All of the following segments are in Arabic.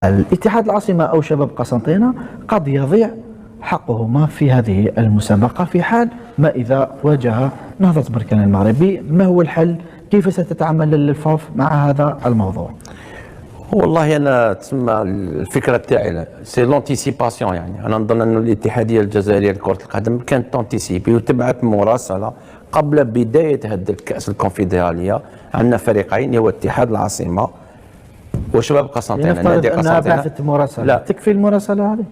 الاتحاد العاصمة أو شباب قسنطينة قد يضيع حقهما في هذه المسابقة في حال ما إذا واجه نهضة بركان المغربي. ما هو الحل؟ كيف ستتعامل الفاف مع هذا الموضوع؟ والله انا تسمى الفكره تاعي سي لونتيسيباسيون، يعني انا نظن انه الاتحاديه الجزائريه لكره القدم كانت تونتيسيبي وتبعت مراسله قبل بدايه هذا الكاس الكونفدراليه. عندنا فريقين، هو اتحاد العاصمه وشباب قسنطينه. نفترض انها بعثت مراسله، لا تكفي المراسله هذه؟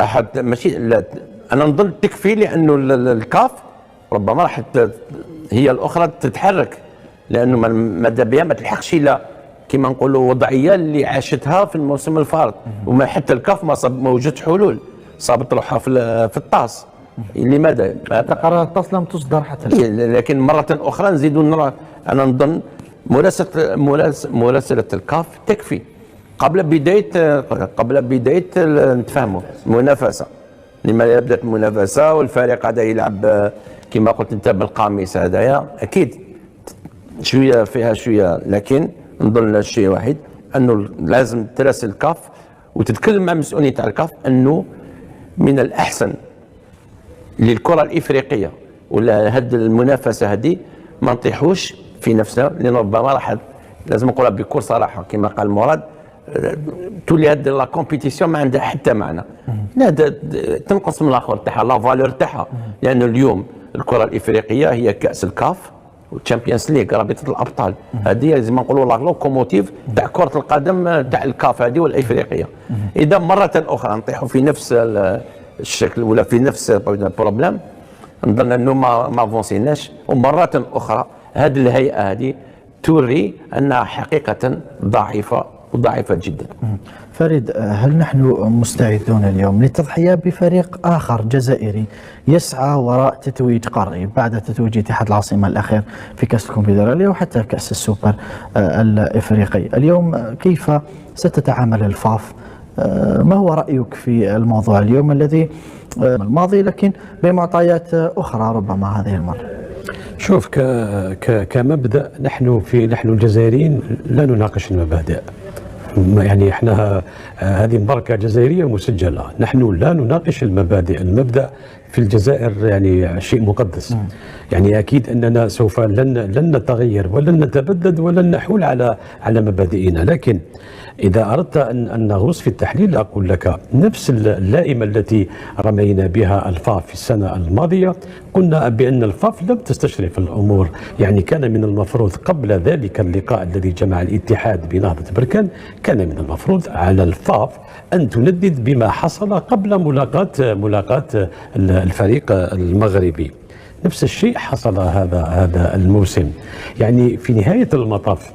احد ماشي، لا انا نظن تكفي، لانه الكاف ربما راح هي الاخرى تتحرك، لانه ماذا بها ما تلحقش الى كما نقولوا وضعيه اللي عاشتها في الموسم الفارط. وما حتى الكاف ما وجدت حلول، صابت روحها في الطاس. لماذا؟ قرار الطاس لم تصدر حتى لكن مره اخرى نزيدوا نرى. انا نظن مراسله الكاف تكفي قبل بدايه نتفاهموا المنافسه. لما بدات المنافسه والفريق هذا يلعب كما قلت انت بالقميص هذايا، اكيد شويه فيها شويه، لكن نظن شيء واحد انه لازم تراسل الكاف وتتكلم مع مسؤولين تاع الكاف انه من الاحسن للكره الافريقيه ولا هذه المنافسه هذه ما نطيحوش في نفسها، لان ربما راح لازم نقولها بكل صراحه كما قال مراد، تولي هذه لا كومبيتيسيون ما عندها حتى معنى. لا تنقص من الاخر تاعها لا فالور تاعها، لانه اليوم الكره الافريقيه هي كاس الكاف والتشامبيونز ليغ رابطه الابطال، هذه لازم نقولوا لا لوكوموتيف تاع كره القدم تاع الكاف هذه والافريقيه. اذا مره اخرى نطيحوا في نفس الشكل ولا في نفس البروبليم، نظن انه ما فونسيناش. ومره اخرى هذه الهيئه هذه توري انها حقيقه ضعيفه وضعيفه جدا. فريد، هل نحن مستعدون اليوم للتضحيه بفريق اخر جزائري يسعى وراء تتويج قاري بعد تتويج اتحاد العاصمه الاخير في كاس الكونفدراليه وحتى كاس السوبر الافريقي؟ اليوم كيف ستتعامل الفاف؟ ما هو رايك في الموضوع اليوم الذي الماضي لكن بمعطيات اخرى ربما هذه المره؟ شوف، كمبدا نحن الجزائريين لا نناقش المبادئ. يعني احنا هذه مباركه جزائريه مسجله، نحن لا نناقش المبادئ. المبدا في الجزائر يعني شيء مقدس. يعني اكيد اننا سوف لن نتغير ولن نتبدد ولن نحول على مبادئنا. لكن إذا أردت أن نغوص في التحليل أقول لك نفس اللائمة التي رمينا بها الفاف في السنة الماضية، قلنا بأن الفاف لم تستشرف الأمور. يعني كان من المفروض قبل ذلك اللقاء الذي جمع الاتحاد بنهضة بركان، كان من المفروض على الفاف أن تندد بما حصل قبل ملاقاة الفريق المغربي. نفس الشيء حصل هذا الموسم. يعني في نهاية المطاف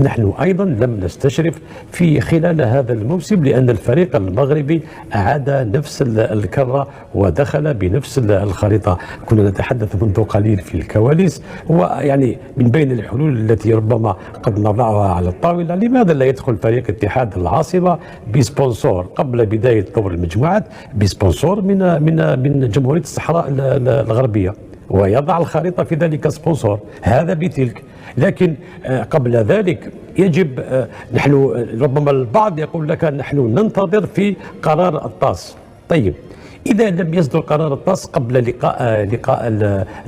نحن أيضا لم نستشرف في خلال هذا الموسم، لأن الفريق المغربي أعاد نفس الكرة ودخل بنفس الخريطة. كنا نتحدث منذ قليل في الكواليس، ويعني من بين الحلول التي ربما قد نضعها على الطاولة، لماذا لا يدخل فريق اتحاد العاصمة بسبونسور قبل بداية دور المجموعات، بسبونسور من جمهورية الصحراء الغربية، ويضع الخريطة في ذلك سبونسور هذا بتلك. لكن قبل ذلك يجب نحن ربما البعض يقول لك نحن ننتظر في قرار الطاس. طيب، إذا لم يصدر قرار الطاس قبل لقاء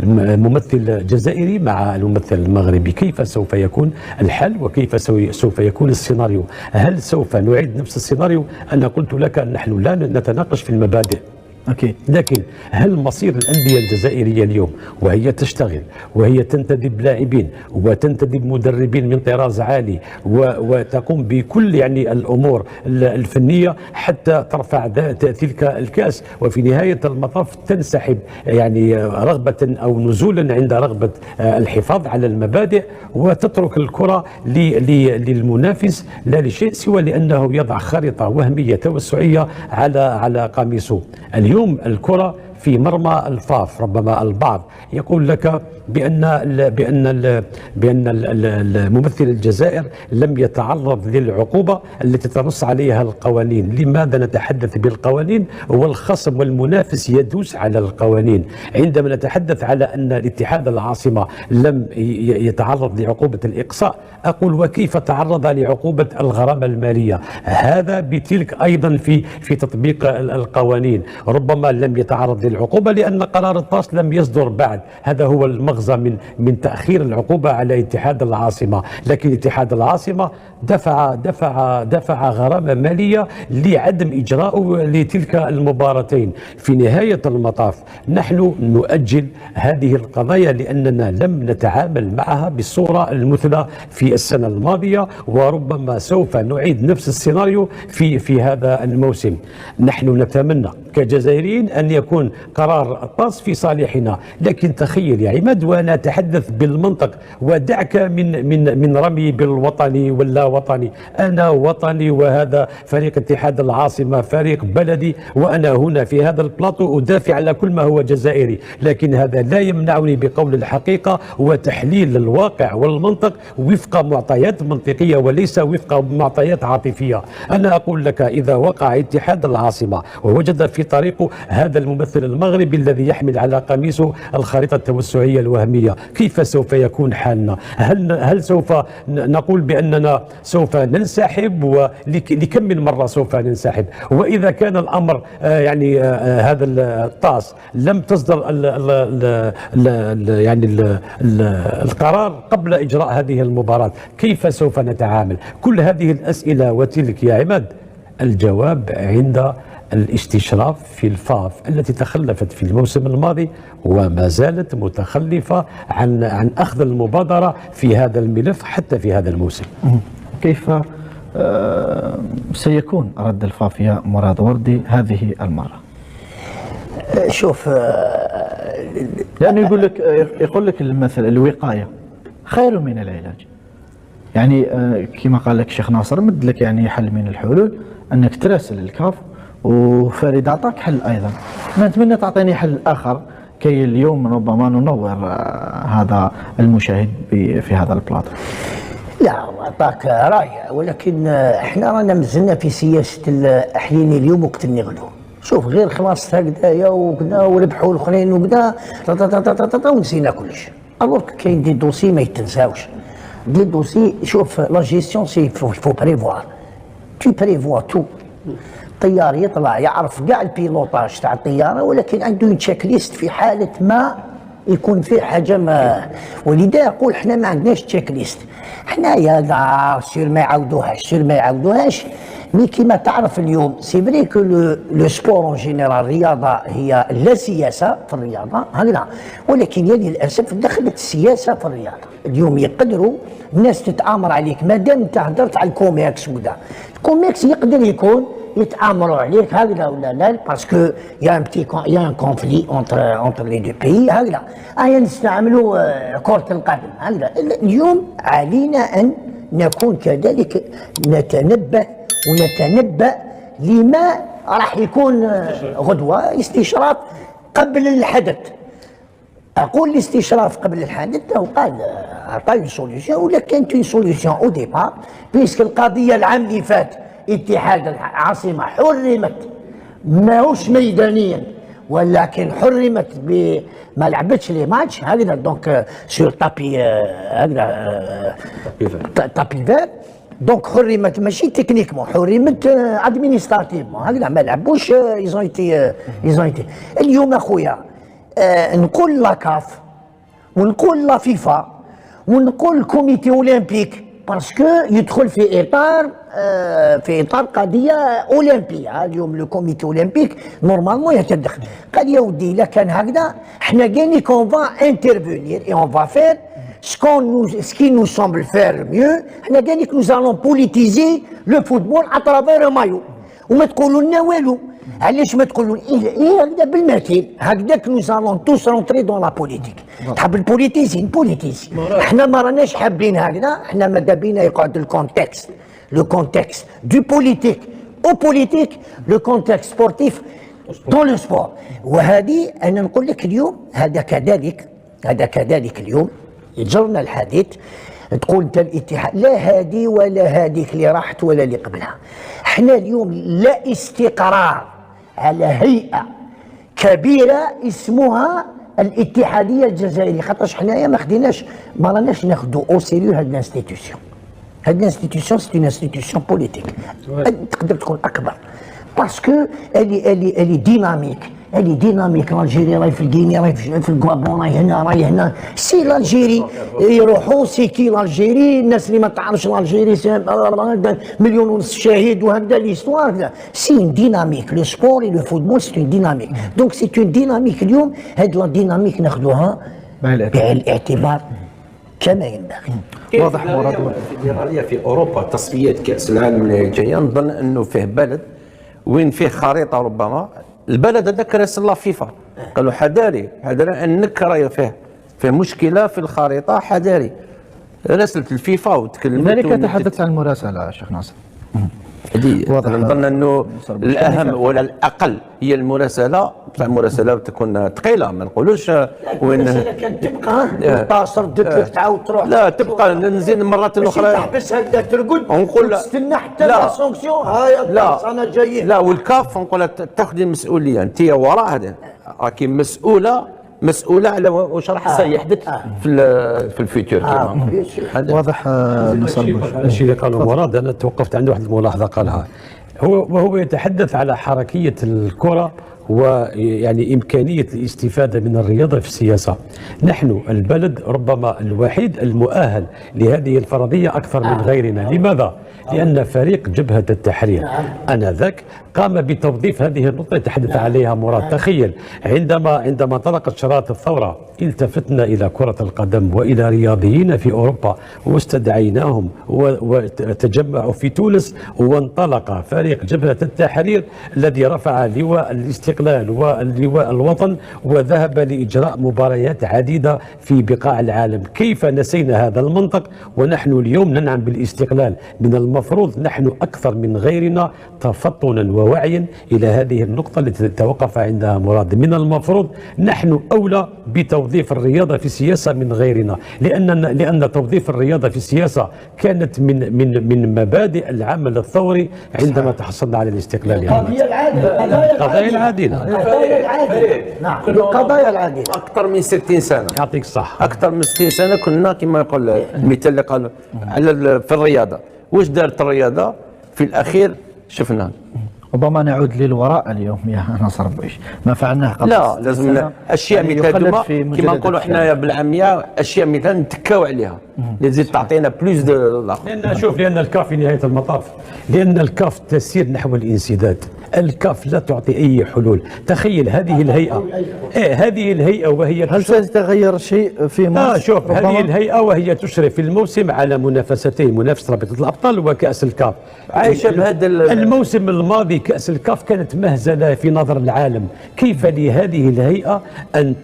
الممثل الجزائري مع الممثل المغربي، كيف سوف يكون الحل وكيف سوف يكون السيناريو؟ هل سوف نعيد نفس السيناريو؟ أنا قلت لك نحن لا نتناقش في المبادئ. أكيد. لكن هل مصير الأندية الجزائرية اليوم وهي تشتغل وهي تنتدب لاعبين وتنتدب مدربين من طراز عالي وتقوم بكل يعني الأمور الفنية حتى ترفع تلك الكأس، وفي نهاية المطاف تنسحب يعني رغبة أو نزولا عند رغبة الحفاظ على المبادئ، وتترك الكرة للمنافس لا لشيء سوى لأنه يضع خريطة وهمية توسعية على قميصه؟ اليوم الكرة في مرمى الفاف. ربما البعض يقول لك بأن الممثل الجزائر لم يتعرض للعقوبة التي تنص عليها القوانين. لماذا نتحدث بالقوانين والخصم والمنافس يدوس على القوانين؟ عندما نتحدث على أن الاتحاد العاصمة لم يتعرض لعقوبة الإقصاء، أقول وكيف تعرض لعقوبة الغرامة المالية؟ هذا بتلك أيضا في تطبيق القوانين. ربما لم يتعرض للعقوبة لأن قرار الطاس لم يصدر بعد. هذا هو المغزى من تأخير العقوبة على اتحاد العاصمة. لكن اتحاد العاصمة دفع غرامة مالية لعدم إجراء لتلك المباراتين. في نهاية المطاف نحن نؤجل هذه القضايا لأننا لم نتعامل معها بالصورة المثلى في السنة الماضية، وربما سوف نعيد نفس السيناريو في هذا الموسم. نحن نتمنى كجزائريين أن يكون قرار الطاس في صالحنا، لكن تخيل يا عماد وأنا أتحدث بالمنطق، ودعك من رمي بالوطني ولا وطني. أنا وطني، وهذا فريق اتحاد العاصمة فريق بلدي، وأنا هنا في هذا البلاطو أدافع على كل ما هو جزائري، لكن هذا لا يمنعني بقول الحقيقة وتحليل الواقع والمنطق وفق معطيات منطقية وليس وفق معطيات عاطفية. أنا أقول لك إذا وقع اتحاد العاصمة ووجد في طريقه هذا الممثل المغربي الذي يحمل على قميصه الخريطة التوسعية الوهمية، كيف سوف يكون حالنا؟ هل سوف نقول بأننا سوف ننسحب؟ ولكم من مرة سوف ننسحب؟ وإذا كان الأمر هذا الطاس لم تصدر القرار قبل إجراء هذه المباراة، كيف سوف نتعامل؟ كل هذه الأسئلة وتلك يا عماد الجواب عند الاستشراف في الفاف التي تخلفت في الموسم الماضي وما زالت متخلفة عن أخذ المبادرة في هذا الملف حتى في هذا الموسم. كيف سيكون رد الفاف يا مراد وردي هذه المرة؟ شوف، لأنه يقول لك المثل الوقاية خير من العلاج. يعني كما قال لك الشيخ ناصر مد لك حل من الحلول أنك تراسل الكاف، وفريد أعطاك حل أيضا. نتمنى تعطيني حل آخر كي اليوم ربما ننور هذا المشاهد في هذا البلاطو. لا أعطاك رأي، ولكن احنا رانا مازلنا في سياسة أحييني اليوم وقتلني غدو. شوف غير خلاص هكذايا وكذا وربحوا الاخرين وكذا ونسينا كلش. الوغ كاين دي دوسي ما يتنساوش. دي دوسي شوف لا جيستيون سي فو بريفوار. تو بريفوا تو. الطيار يطلع يعرف كاع البيلوطاج تاع الطياره، ولكن عنده تشيك ليست في حاله ما يكون فيه حاجه ما. ولذا يقول احنا ما عندناش تشيك ليست. حنايا كاع سير ما يعاودوهاش مي كيما تعرف اليوم سي فري كو لو سبور اون جينيرال الرياضه هي لا سياسه في الرياضه هكذا، ولكن يا للاسف دخلت السياسه في الرياضه. اليوم يقدروا الناس تتآمر عليك مادام انت هدرت على الكوميرس وكذا. الكوميرس يقدر يكون يتآمروا عليك هكذا ولا لا، باسكو يا ان كونفلي اونتر لي دو بيي هكذا. نستعملوا كرة القدم هكذا. اليوم علينا ان نكون كذلك نتنبه ونتنبأ لما راح يكون غدوة. استشراف قبل الحدث. أقول الاستشراف قبل الحدث وقال عطاني سوليسيون، ولا كانت اون سوليسيون او ديبار بيسك القضية العام اللي فات اتحاد العاصمة حرمت ماهوش ميدانيا، ولكن حرمت ما لعبتش لي ماتش هكذا دونك سور طابي هكذا طابي فير. دونك حرمت ماشي تكنيكمون، حرمت ادمينستراتيفمون هكذا ما لعبوش ايزونتي. اليوم اخويا نقول لا كاف ونقول لا فيفا ونقول الكوميتي اولمبيك باسكو يدخل في اطار قضيه اولمبيه. اليوم لو كوميتي اولمبيك نورمالمون يتدخل. قال يا ودي الا كان هكذا حنا كاني كون فا انترفونير اي اون فا فير ce qui nous semble faire mieux. حنا كانيك nous allons politiser le football à travers le maillot. وما تقولوا لنا والو. علاش ما تقولوا ايه هكذا بالمثل هكذاك nous allons tous rentrer dans la politique. تحب البوليتيزين احنا ما راناش حابين هكذا. احنا ماذا بينا يقعد لو كونتكست دو بوليتيك او بوليتيك، لو كونتكست سبورتيف دون لو سبور. وهذه انا نقول لك اليوم هذا كذلك اليوم يجرنا الحديث تقول انت الاتحاد لا هذه ولا هذيك اللي راحت ولا اللي قبلها. احنا اليوم لا استقرار على هيئه كبيره اسمها الاتحاديه الجزائريه، خاطرش حنايا ما راناش ناخذوا او سيريو هاد الانستيتيوشن. هاد الانستيتيوشن سي اون انستيتيوشن بوليتيك تقدر تكون اكبر باسكو الي ديناميك. الجيري راهي في الكيني، راهي في الكوابون، راهي هنا سي الجيري يروحوا سي كي الجيري. الناس اللي ما تعرفش الجيري مليون ونص شهيد وهكذا ليستوار. سي اون ديناميك لو سبور لو فوتبول سي اون ديناميك. دونك سي اون ديناميك. اليوم هاد لا ديناميك ناخذوها بالاعتبار كما ينبغي. واضح مراد. الفيدراليه في اوروبا تصفيات كاس العالم اللي جايه نظن انه فيه بلد وين فيه خريطه، ربما البلد هذاك راسل لا فيفا قالوا حذاري انك راهي فيه مشكله في الخريطه، حذاري. راسلت الفيفا وتكلمت. لذلك تحدثت عن المراسله شيخ ناصر. واضح. نظن انه الاهم ولا الاقل هي المراسله تكون ثقيله، ما نقولوش وين كانت تبقى تصر لك تعاود تروح. لا تبقى نزيد مرات اخرى تحبس هكذا ترقد ونقول تستنى حتى لا سونكسيون. هاي انا جايين. لا والكاف نقول تاخذي المسؤوليه انت وراء هذا، راكي مسؤوله على واش راح سيحدث في الفيتور. واضح. الشيء اللي قاله مراد انا توقفت عند واحد الملاحظه قالها، وهو يتحدث على حركيه الكره ويعني إمكانية الاستفادة من الرياضة في السياسة. نحن البلد ربما الوحيد المؤهل لهذه الفرضية أكثر من غيرنا. لماذا؟ لأن فريق جبهة التحرير آنذاك قام بتوظيف هذه النقطة يتحدث عليها مراد. تخيل عندما انطلقت شرارة الثورة التفتنا إلى كرة القدم وإلى رياضيين في أوروبا واستدعيناهم وتجمعوا في تونس، وانطلق فريق جبهة التحرير الذي رفع لواء الاستقلال واللواء الوطن وذهب لإجراء مباريات عديدة في بقاع العالم. كيف نسينا هذا المنطق ونحن اليوم ننعم بالاستقلال؟ من المفروض نحن أكثر من غيرنا تفطنا ووعيا إلى هذه النقطة التي توقف عندها مراد. من المفروض نحن أولى بتوظيف الرياضة في السياسة من غيرنا، لأن توظيف الرياضة في السياسة كانت من مبادئ العمل الثوري عندما تحصلنا على الاستقلال. قضايا العادلة. نعم، القضايا العادلة. أكثر من 60 سنة. يعطيك الصحة. أكثر من 60 سنة كنا كما يقول المثال اللي قال في الرياضة. واش دارت الرياضة في الأخير؟ شفنا. ربما نعود للوراء اليوم يا ناصر بويش، ما فعلناه قبل. لا لازم اشياء مثل كما نقولوا حنايا بالعاميه، اشياء مثل نتكاو عليها اللي تزيد تعطينا بلوس دو. لان الكاف في نهايه المطاف، لان الكاف تسير نحو الانسداد. الكاف لا تعطي اي حلول. تخيل هذه الهيئه وهي هل سيتغير شيء في مصر؟ شوف هذه الهيئه وهي تشرف في الموسم على منافستين، منافسه رابطه الابطال وكاس الكاف. عايشه بهذا الموسم الماضي كاس الكاف كانت مهزله في نظر العالم. كيف لهذه الهيئه ان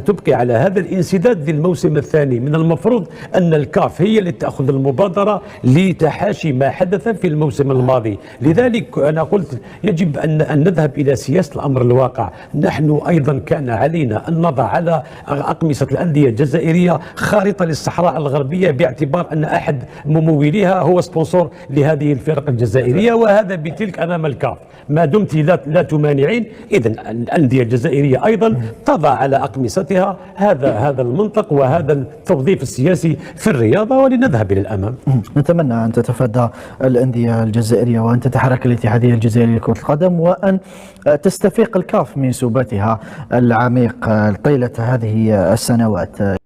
تبقي على هذا الانسداد للموسم الثاني؟ من المفروض ان الكاف هي اللي تاخذ المبادره لتحاشي ما حدث في الموسم الماضي. لذلك انا قلت يجب أن نذهب إلى سياسة الأمر الواقع. نحن أيضا كان علينا أن نضع على أقمصة الأندية الجزائرية خارطة للصحراء الغربية، باعتبار أن أحد مموليها هو سبونسور لهذه الفرق الجزائرية، وهذا بتلك أمام الكاف. ما دمت لا تمانعين، إذن الأندية الجزائرية أيضا تضع على أقمصتها هذا المنطق وهذا التوظيف السياسي في الرياضة، ولنذهب إلى الأمام. نتمنى أن تتفادى الأندية الجزائرية وأن تتحرك الاتحادية الجزائرية لكرة القدم، وأن تستفيق الكاف من سباتها العميق طيلة هذه السنوات.